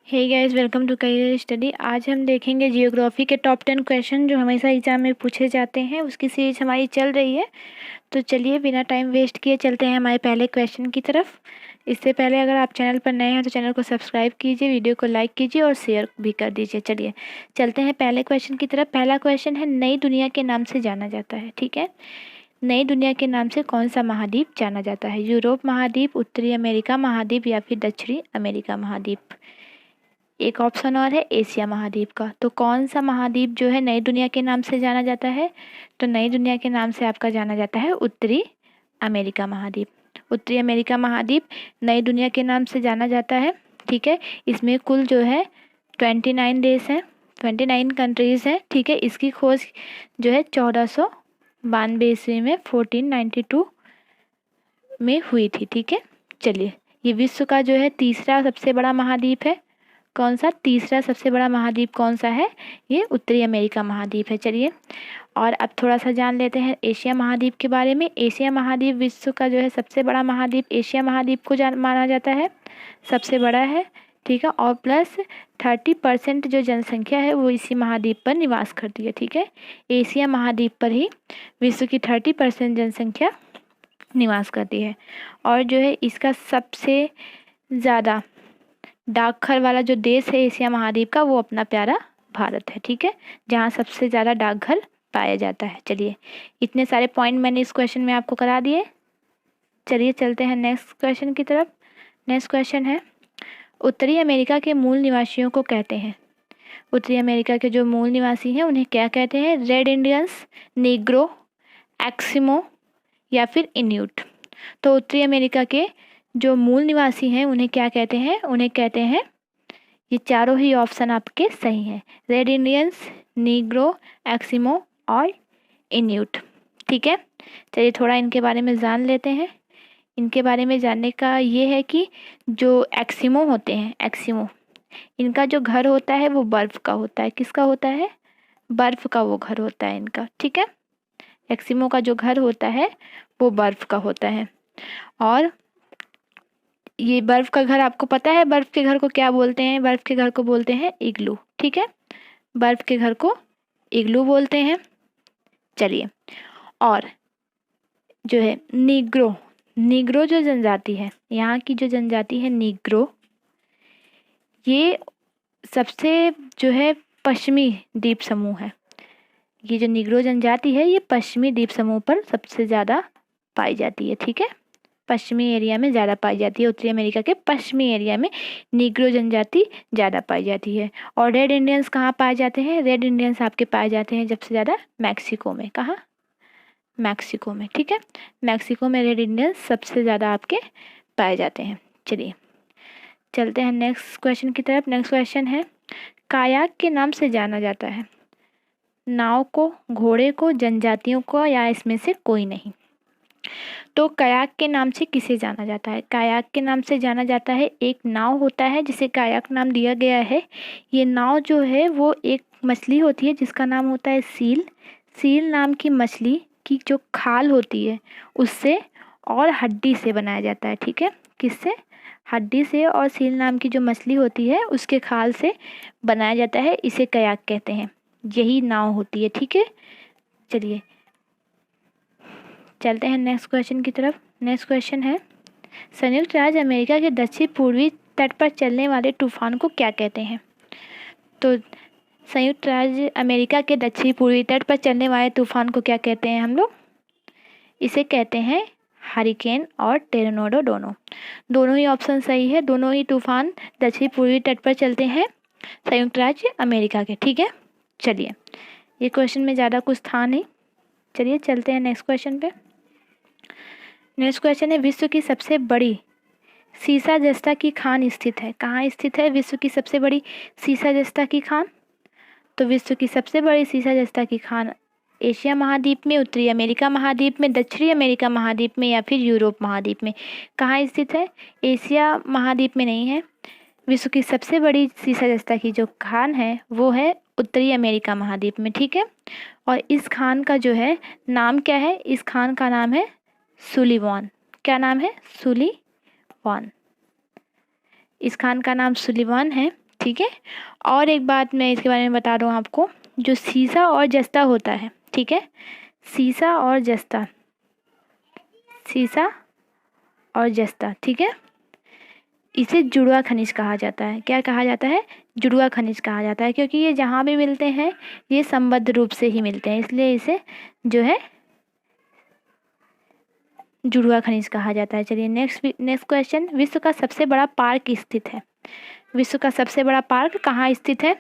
Hey guys, welcome to career study. आज हम देखेंगे जियोग्राफी के टॉप 10 क्वेश्चन जो हमेशा एग्जाम में पूछे जाते हैं। उसकी सीरीज हमारी चल रही है। तो चलिए बिना टाइम वेस्ट किए चलते हैं हमारे पहले क्वेश्चन की तरफ। इससे पहले अगर आप चैनल पर नए हैं तो चैनल को सब्सक्राइब कीजिए, वीडियो को लाइक कीजिए और शेयर भी कर दीजिए। चलिए चलते हैं पहले क्वेश्चन की तरफ। पहला क्वेश्चन है, नई दुनिया के नाम से जाना जाता है। ठीक है, नई दुनिया के नाम से कौन सा महाद्वीप जाना जाता है? यूरोप महाद्वीप, उत्तरी अमेरिका महाद्वीप या फिर दक्षिणी अमेरिका महाद्वीप। एक ऑप्शन और है एशिया महाद्वीप का। तो कौन सा महाद्वीप जो है नई दुनिया के नाम से जाना जाता है? तो नई दुनिया के नाम से आपका जाना जाता है उत्तरी अमेरिका महाद्वीप। उत्तरी अमेरिका महाद्वीप नई दुनिया के नाम से जाना जाता है। ठीक है, इसमें कुल जो है 29 देश हैं, 29 कंट्रीज़ हैं। ठीक है, इसकी खोज जो है 1492 ईस्वी में 1492 में हुई थी। ठीक है, चलिए ये विश्व का जो है तीसरा सबसे बड़ा महाद्वीप है। कौन सा? तीसरा सबसे बड़ा महाद्वीप कौन सा है? ये उत्तरी अमेरिका महाद्वीप है। चलिए और अब थोड़ा सा जान लेते हैं एशिया महाद्वीप के बारे में। एशिया महाद्वीप विश्व का जो है सबसे बड़ा महाद्वीप एशिया महाद्वीप को माना जाता है, सबसे बड़ा है। ठीक है, और प्लस 30% जो जनसंख्या है वो इसी महाद्वीप पर निवास करती है। ठीक है, एशिया महाद्वीप पर ही विश्व की 30% जनसंख्या निवास करती है। और जो है इसका सबसे ज़्यादा डाकघर वाला जो देश है एशिया महाद्वीप का, वो अपना प्यारा भारत है। ठीक है, जहाँ सबसे ज़्यादा डाकघर पाया जाता है। चलिए इतने सारे पॉइंट मैंने इस क्वेश्चन में आपको करा दिए। चलिए चलते हैं नेक्स्ट क्वेश्चन की तरफ। नेक्स्ट क्वेश्चन है, उत्तरी अमेरिका के मूल निवासियों को कहते हैं। उत्तरी अमेरिका के जो मूल निवासी हैं उन्हें क्या कहते हैं? रेड इंडियंस, नीग्रो, एक्सिमो या फिर इन्यूट। तो उत्तरी अमेरिका के जो मूल निवासी हैं उन्हें क्या कहते हैं? उन्हें कहते हैं, ये चारों ही ऑप्शन आपके सही हैं, रेड इंडियंस, नीग्रो, एक्सिमो और इन्यूट। ठीक है, चलिए थोड़ा इनके बारे में जान लेते हैं। इनके बारे में जानने का ये है कि जो एक्सिमो होते हैं, एक्सिमो इनका जो घर होता है वो बर्फ़ का होता है। किसका होता है? बर्फ़ का वो घर होता है इनका। ठीक है, एक्सिमो का जो घर होता है वो बर्फ़ का होता है। और ये बर्फ़ का घर आपको पता है बर्फ़ के घर को क्या बोलते हैं? बर्फ़ के घर को बोलते हैं इग्लू। ठीक है, बर्फ़ के घर को इग्लू बोलते हैं। चलिए और जो है नीग्रो, नीग्रो जो जनजाति है, यहाँ की जो जनजाति है नीग्रो, ये सबसे जो है पश्चिमी द्वीप समूह है। ये जो नीग्रो जनजाति है ये पश्चिमी द्वीप समूह पर सबसे ज़्यादा पाई जाती है। ठीक है, पश्चिमी एरिया में ज़्यादा पाई जाती है। उत्तरी अमेरिका के पश्चिमी एरिया में नीग्रो जनजाति ज़्यादा पाई जाती है। और रेड इंडियंस कहाँ पाए जाते हैं? रेड इंडियंस आपके पाए जाते हैं सबसे ज़्यादा मैक्सिको में। कहाँ? मैक्सिको में। ठीक है, मैक्सिको में रेड इंडियंस सबसे ज़्यादा आपके पाए जाते हैं। चलिए चलते हैं नेक्स्ट क्वेश्चन की तरफ। नेक्स्ट क्वेश्चन है, कायाक के नाम से जाना जाता है नाव को, घोड़े को, जनजातियों को या इसमें से कोई नहीं। तो कायाक के नाम से किसे जाना जाता है? कायाक के नाम से जाना जाता है, एक नाव होता है जिसे कायाक नाम दिया गया है। ये नाव जो है वो एक मछली होती है जिसका नाम होता है सील। सील नाम की मछली की जो खाल होती है उससे और हड्डी से बनाया जाता है। ठीक है, किससे? हड्डी से। और सील नाम की जो मछली होती है उसके खाल से बनाया जाता है, इसे कायाक कहते हैं। यही नाव होती है। ठीक है, चलिए चलते हैं नेक्स्ट क्वेश्चन की तरफ। नेक्स्ट क्वेश्चन है, संयुक्त राज्य अमेरिका के दक्षिण पूर्वी तट पर चलने वाले तूफान को क्या कहते हैं? तो संयुक्त राज्य अमेरिका के दक्षिण पूर्वी तट पर चलने वाले तूफान को क्या कहते हैं हम लोग? इसे कहते हैं हरिकेन और टोर्नेडो। दोनों ही ऑप्शन सही है। दोनों ही तूफान दक्षिण पूर्वी तट पर चलते हैं संयुक्त राज्य अमेरिका के। ठीक है, चलिए ये क्वेश्चन में ज़्यादा कुछ था नहीं। चलिए चलते हैं नेक्स्ट क्वेश्चन पे। नेक्स्ट क्वेश्चन है, विश्व की सबसे बड़ी सीसा जस्ता की खान स्थित है। कहाँ स्थित है विश्व की सबसे बड़ी सीसा जस्ता की खान? तो विश्व की सबसे बड़ी सीसा जस्ता की खान एशिया महाद्वीप में, उत्तरी अमेरिका महाद्वीप में, दक्षिणी अमेरिका महाद्वीप में या फिर यूरोप महाद्वीप में। कहाँ स्थित है? एशिया महाद्वीप में नहीं है। विश्व की सबसे बड़ी सीसा जस्ता की जो खान है वो है उत्तरी अमेरिका महाद्वीप में। ठीक है, और इस खान का जो है नाम क्या है? इस खान का नाम है सुलिवान। क्या नाम है? सुलिवान। इस खान का नाम सुलिवान है। ठीक है। और एक बात मैं इसके बारे में बता रहा हूँ आपको, जो सीसा और जस्ता होता है, ठीक है, सीसा और जस्ता, सीसा और जस्ता, ठीक है, इसे जुड़वा खनिज कहा जाता है। क्या कहा जाता है? जुड़वा खनिज कहा जाता है, क्योंकि ये जहाँ भी मिलते हैं ये संबद्ध रूप से ही मिलते हैं, इसलिए इसे जो है जुड़वा खनिज कहा जाता है। चलिए नेक्स्ट क्वेश्चन, विश्व का सबसे बड़ा पार्क स्थित है। विश्व का सबसे बड़ा पार्क कहाँ स्थित है?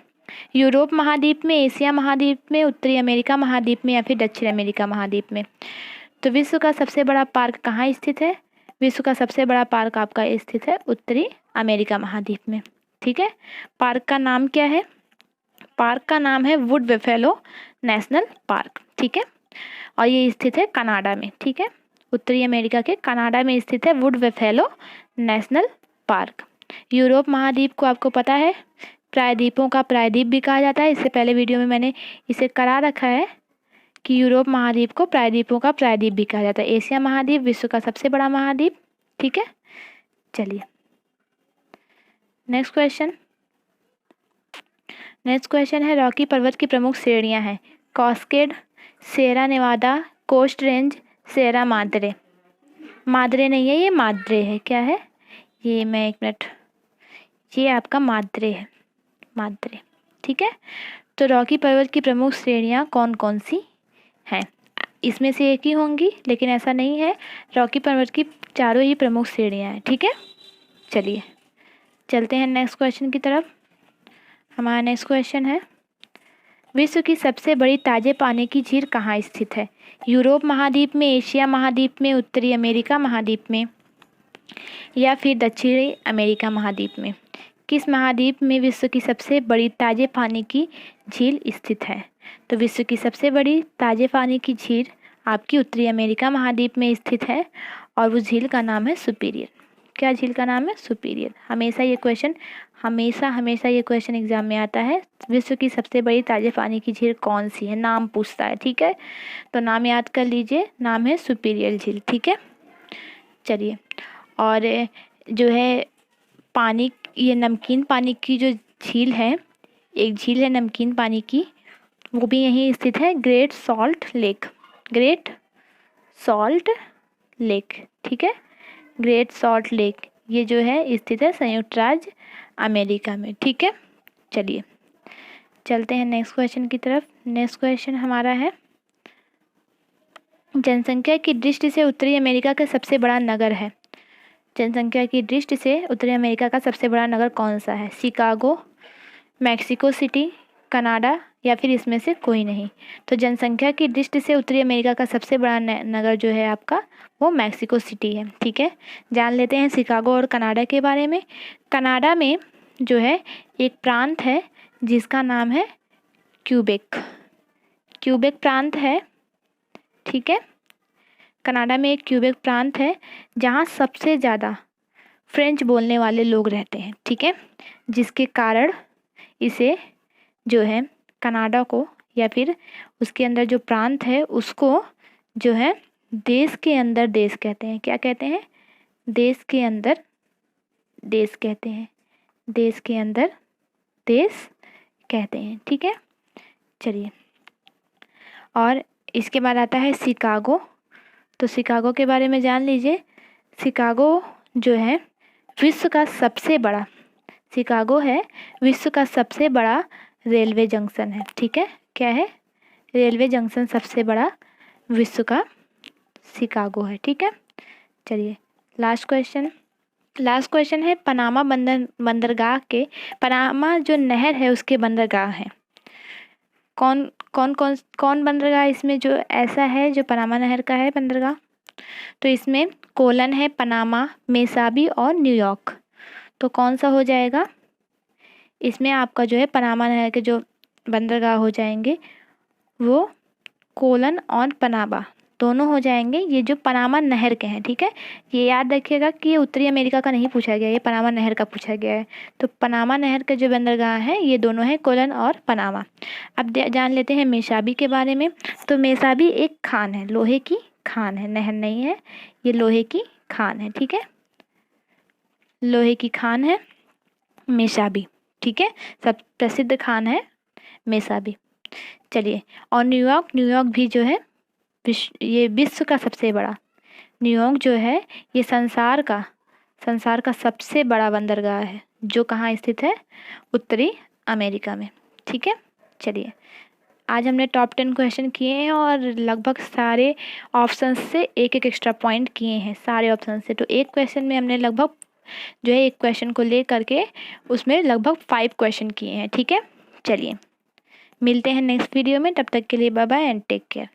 यूरोप महाद्वीप में, एशिया महाद्वीप में, उत्तरी अमेरिका महाद्वीप में या फिर दक्षिण अमेरिका महाद्वीप में? तो विश्व का सबसे बड़ा पार्क कहाँ स्थित है? विश्व का सबसे बड़ा पार्क आपका स्थित है उत्तरी अमेरिका महाद्वीप में, ठीक है। पार्क का नाम क्या है? पार्क का नाम है वुड बफेलो नेशनल पार्क, ठीक है, और ये स्थित है कनाडा में, ठीक है, उत्तरी अमेरिका के कनाडा में स्थित है would buffalo national park. Europe महाद्वीप को आपको पता है प्रायद्वीपों का प्रायद्वीप भी कहा जाता है। इससे पहले वीडियो में मैंने इसे करा रखा है कि यूरोप महाद्वीप को प्रायद्वीपों का प्रायद्वीप भी कहा जाता है। एशिया महाद्वीप विश्व का सबसे बड़ा महाद्वीप, ठीक है। चलिए नेक्स्ट क्वेश्चन है, रॉकी पर्वत की प्रमुख श्रेणियां हैं। कास्केड, सेरा नेवादा, कोस्ट रेंज, सेरा माद्रे। माद्रे नहीं है, ये माद्रे है। क्या है ये? मैं एक मिनट, ये आपका माद्रे है, माद्रे, ठीक है। तो रॉकी पर्वत की प्रमुख श्रेणियां कौन कौन सी हैं? इसमें से एक ही होंगी, लेकिन ऐसा नहीं है, रॉकी पर्वत की चारों ही प्रमुख श्रेणियां हैं, ठीक है। चलिए चलते हैं नेक्स्ट क्वेश्चन की तरफ। हमारा नेक्स्ट क्वेश्चन है, विश्व की सबसे बड़ी ताजे पानी की झील कहाँ स्थित है? यूरोप महाद्वीप में, एशिया महाद्वीप में, उत्तरी अमेरिका महाद्वीप में या फिर दक्षिणी अमेरिका महाद्वीप में? किस महाद्वीप में विश्व की सबसे बड़ी ताजे पानी की झील स्थित है? तो विश्व की सबसे बड़ी ताजे पानी की झील आपकी उत्तरी अमेरिका महाद्वीप में स्थित है और उस झील का नाम है सुपीरियर। क्या झील का नाम है? सुपीरियर। हमेशा ये क्वेश्चन एग्जाम में आता है, विश्व की सबसे बड़ी ताजे पानी की झील कौन सी है, नाम पूछता है, ठीक है। तो नाम याद कर लीजिए, नाम है सुपीरियर झील, ठीक है। चलिए, और जो है पानी, ये नमकीन पानी की जो झील है, एक झील है नमकीन पानी की, वो भी यहीं स्थित है, great salt lake, great salt lake, ठीक है, ग्रेट सॉल्ट लेक, ये जो है स्थित है संयुक्त राज्य अमेरिका में, ठीक है। चलिए चलते हैं नेक्स्ट क्वेश्चन की तरफ। नेक्स्ट क्वेश्चन हमारा है, जनसंख्या की दृष्टि से उत्तरी अमेरिका का सबसे बड़ा नगर है। जनसंख्या की दृष्टि से उत्तरी अमेरिका का सबसे बड़ा नगर कौन सा है? शिकागो, मैक्सिको सिटी, कनाडा या फिर इसमें से कोई नहीं? तो जनसंख्या की दृष्टि से उत्तरी अमेरिका का सबसे बड़ा नगर जो है आपका, वो मैक्सिको सिटी है, ठीक है। जान लेते हैं शिकागो और कनाडा के बारे में। कनाडा में जो है एक प्रांत है जिसका नाम है क्यूबेक, क्यूबेक प्रांत है, ठीक है। कनाडा में एक क्यूबेक प्रांत है जहाँ सबसे ज़्यादा फ्रेंच बोलने वाले लोग रहते हैं, ठीक है, जिसके कारण इसे जो है कनाडा को या फिर उसके अंदर जो प्रांत है उसको जो है देश के अंदर देश कहते हैं। क्या कहते हैं? देश के अंदर देश कहते हैं, देश के अंदर देश कहते हैं, ठीक है। चलिए, और इसके बाद आता है शिकागो। तो शिकागो के बारे में जान लीजिए। शिकागो जो है विश्व का सबसे बड़ा, शिकागो है विश्व का सबसे बड़ा रेलवे जंक्शन है, ठीक है। क्या है? रेलवे जंक्शन सबसे बड़ा विश्व का शिकागो है, ठीक है। चलिए लास्ट क्वेश्चन है, पनामा बंदरगाह के, पनामा जो नहर है उसके बंदरगाह हैं। कौन बंदरगाह इसमें जो ऐसा है जो पनामा नहर का है बंदरगाह? तो इसमें कोलन है, पनामा, मेसाबी और न्यूयॉर्क। तो कौन सा हो जाएगा? इसमें आपका जो है पनामा नहर के जो बंदरगाह हो जाएंगे वो कोलन और पनामा दोनों हो जाएंगे, ये जो पनामा नहर के हैं, ठीक है। ये याद रखिएगा कि ये उत्तरी अमेरिका का नहीं पूछा गया, ये पनामा नहर का पूछा गया है। तो पनामा नहर के जो बंदरगाह हैं ये दोनों हैं, कोलन और पनामा। अब जान लेते हैं मेसाबी के बारे में। तो मेसाबी एक खान है, लोहे की खान है, नहर नहीं है, ये लोहे की खान है, ठीक है, लोहे की खान है मेसाबी, ठीक है, सब प्रसिद्ध खान है मेसा भी। चलिए, और न्यूयॉर्क भी जो है ये विश्व का सबसे बड़ा, न्यूयॉर्क जो है ये संसार का सबसे बड़ा बंदरगाह है, जो कहाँ स्थित है, उत्तरी अमेरिका में। ठीक है, चलिए आज हमने टॉप 10 क्वेश्चन किए हैं और लगभग सारे ऑप्शन से एक एक एक्स्ट्रा पॉइंट किए हैं, सारे ऑप्शन से। तो एक क्वेश्चन में हमने लगभग जो है एक क्वेश्चन को ले करके उसमें लगभग 5 क्वेश्चन किए हैं। ठीक है, चलिए मिलते हैं नेक्स्ट वीडियो में, तब तक के लिए bye bye and take care.